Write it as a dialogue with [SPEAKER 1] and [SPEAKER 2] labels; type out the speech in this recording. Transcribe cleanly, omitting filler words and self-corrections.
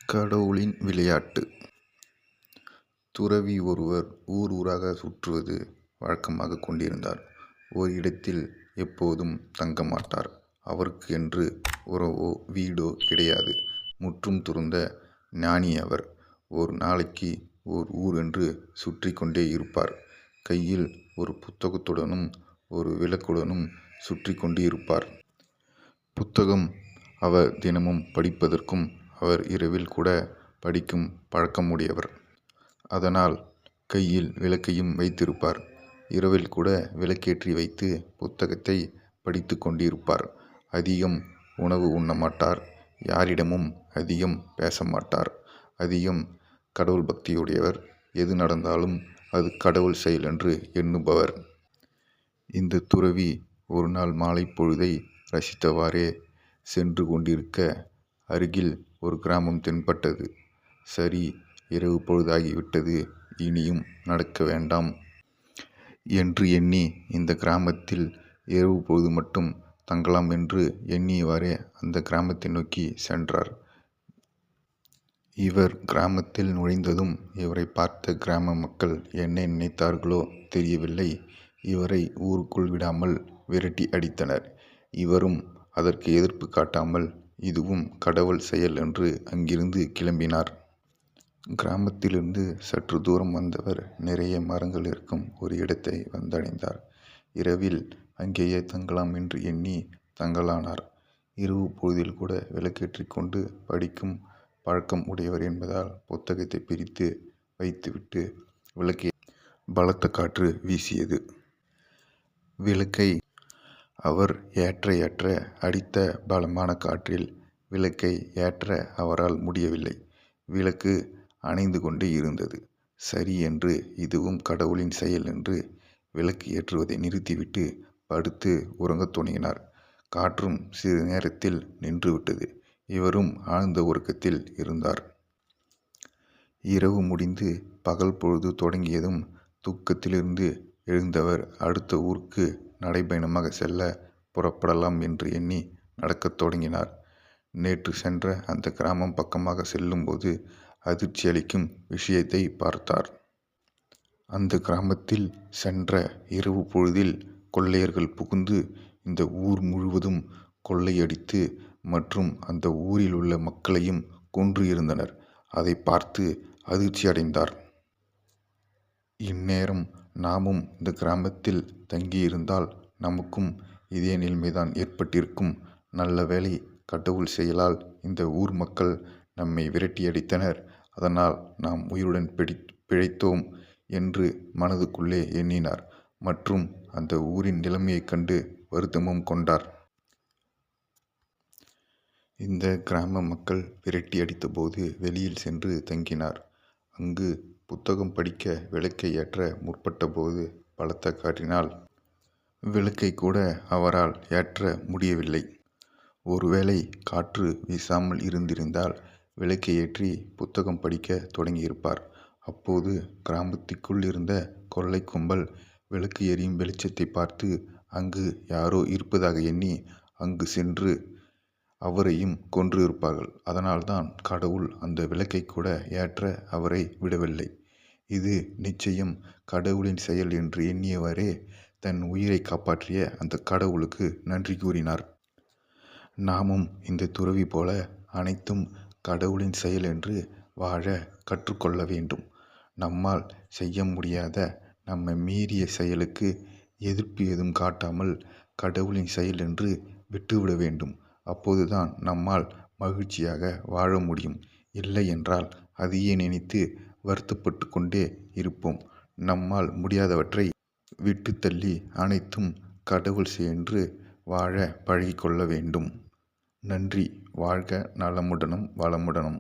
[SPEAKER 1] கடவுளின் விளையாட்டு. துறவி ஒருவர் ஊர் ஊராக சுற்றுவது வழக்கமாகக் கொண்டிருந்தார். ஓர் இடத்தில் எப்போதும் தங்க மாட்டார். அவருக்கு என்று உறவோ வீடோ கிடையாது. முற்றும் துறந்த ஞானி அவர். ஒரு நாளைக்கு ஓர் ஊர் என்று சுற்றிக் கொண்டே இருப்பார். கையில் ஒரு புத்தகத்துடனும் ஒரு விளக்குடனும் சுற்றிக் கொண்டு இருப்பார். புத்தகம் அவர் தினமும் படிப்பதற்கும் அவர் இரவில் கூட படிக்கும் பழக்கமுடையவர். அதனால் கையில் விளக்கையும் வைத்திருப்பார். இரவில் கூட விளக்கேற்றி வைத்து புத்தகத்தை படித்து கொண்டிருப்பார். அதிகம் உணவு உண்ண மாட்டார். யாரிடமும் அதிகம் பேச மாட்டார். அதிகம் கடவுள் பக்தியுடையவர். எது நடந்தாலும் அது கடவுள் செயல் என்று எண்ணுபவர். இந்த துறவி ஒரு நாள் மாலை பொழுதை ரசித்தவாறே சென்று கொண்டிருக்க அருகில் ஒரு கிராமம் தென்பட்டது. சரி, இரவு பொழுதாகிவிட்டது, இனியும் நடக்க வேண்டாம் என்று எண்ணி இந்த கிராமத்தில் இரவு பொழுது மட்டும் தங்கலாம் என்று எண்ணியவாறே அந்த கிராமத்தை நோக்கி சென்றார். இவர் கிராமத்தில் நுழைந்ததும் இவரை பார்த்த கிராம மக்கள் என்ன நினைத்தார்களோ தெரியவில்லை, இவரை ஊருக்குள் விடாமல் விரட்டி அடித்தனர். இவரும் அதற்கு எதிர்ப்பு காட்டாமல் இதுவும் கடவுள் செயல் என்று அங்கிருந்து கிளம்பினார். கிராமத்திலிருந்து சற்று தூரம் வந்தவர் நிறைய மரங்கள் இருக்கும் ஒரு இடத்தை வந்தடைந்தார். இரவில் அங்கேயே தங்கலாம் என்று எண்ணி தங்கலானார். இரவு பொழுதில் கூட விளக்கேற்றிக் கொண்டு படிக்கும் பழக்கம் உடையவர் என்பதால் புத்தகத்தை பிரித்து வைத்துவிட்டு விளக்கை பலத்த காற்று வீசியது. விளக்கை அவர் ஏற்ற அடித்த பலமான காற்றில் விளக்கை ஏற்ற அவரால் முடியவில்லை. விளக்கு அணைந்து கொண்டே இருந்தது. சரி என்று இதுவும் கடவுளின் செயல் என்று விளக்கு ஏற்றுவதை நிறுத்திவிட்டு படுத்து உறங்கத் தொடங்கினார். காற்றும் சிறிது நேரத்தில் நின்றுவிட்டது. இவரும் ஆழ்ந்த உறக்கத்தில் இருந்தார். இரவு முடிந்து பகல் பொழுது தொடங்கியதும் தூக்கத்திலிருந்து எழுந்தவர் அடுத்த ஊருக்கு நடைபயணமாக செல்ல புறப்படலாம் என்று எண்ணி நடக்கத் தொடங்கினார். நேற்று சென்ற அந்த கிராமம் பக்கமாக செல்லும்போது அதிர்ச்சி அளிக்கும் விஷயத்தை பார்த்தார். அந்த கிராமத்தில் சென்ற இரவு பொழுதில் கொள்ளையர்கள் புகுந்து இந்த ஊர் முழுவதும் கொள்ளையடித்து மற்றும் அந்த ஊரில் உள்ள மக்களையும் கொன்று இருந்தனர். அதை பார்த்து அதிர்ச்சி அடைந்தார். இந்நேரம் நாமும் இந்த கிராமத்தில் தங்கியிருந்தால் நமக்கும் இதே நிலைமைதான் ஏற்பட்டிருக்கும். நல்ல வேளை, கடவுள் செயலால் இந்த ஊர் மக்கள் நம்மை விரட்டியடித்தனர். அதனால் நாம் உயிருடன் பிழைத்தோம் என்று மனதுக்குள்ளே எண்ணினார். மற்றும் அந்த ஊரின் நிலைமையைக் கண்டு வருத்தமும் கொண்டார். இந்த கிராம மக்கள் விரட்டி அடித்தபோது வெளியில் சென்று தங்கினார். அங்கு புத்தகம் படிக்க விளக்கை ஏற்ற முற்பட்டபோது பலத்த காற்றினால் விளக்கை கூட அவரால் ஏற்ற முடியவில்லை. ஒருவேளை காற்று வீசாமல் இருந்திருந்தால் விளக்கை ஏற்றி புத்தகம் படிக்க தொடங்கியிருப்பார். அப்போது கிராமத்திற்குள் இருந்த கொள்ளை கும்பல் விளக்கு எரியும் வெளிச்சத்தை பார்த்து அங்கு யாரோ இருப்பதாக எண்ணி அங்கு சென்று அவரையும் கொன்று இருப்பார்கள். அதனால்தான் கடவுள் அந்த விளக்கை கூட ஏற்ற அவரை விடவில்லை. இது நிச்சயம் கடவுளின் செயல் என்று எண்ணியவரே தன் உயிரை காப்பாற்றிய அந்த கடவுளுக்கு நன்றி கூறினார். நாமும் இந்த துறவி போல அனைத்தும் கடவுளின் செயல் என்று வாழ கற்றுக்கொள்ள வேண்டும். நம்மால் செய்ய முடியாத, நம்மை மீறிய செயலுக்கு எதிர்ப்பு ஏதும் காட்டாமல் கடவுளின் செயல் என்று விட்டுவிட வேண்டும். அப்போதுதான் நம்மால் மகிழ்ச்சியாக வாழ முடியும். இல்லை என்றால் அதையே நினைத்து வருத்தப்பட்டு கொண்டே இருப்போம். நம்மால் முடியாதவற்றை விட்டு தள்ளி அனைத்தும் கடவுள் என்று வாழ பழகிக்கொள்ள வேண்டும். நன்றி. வாழ்க நலமுடனும் வளமுடனும்.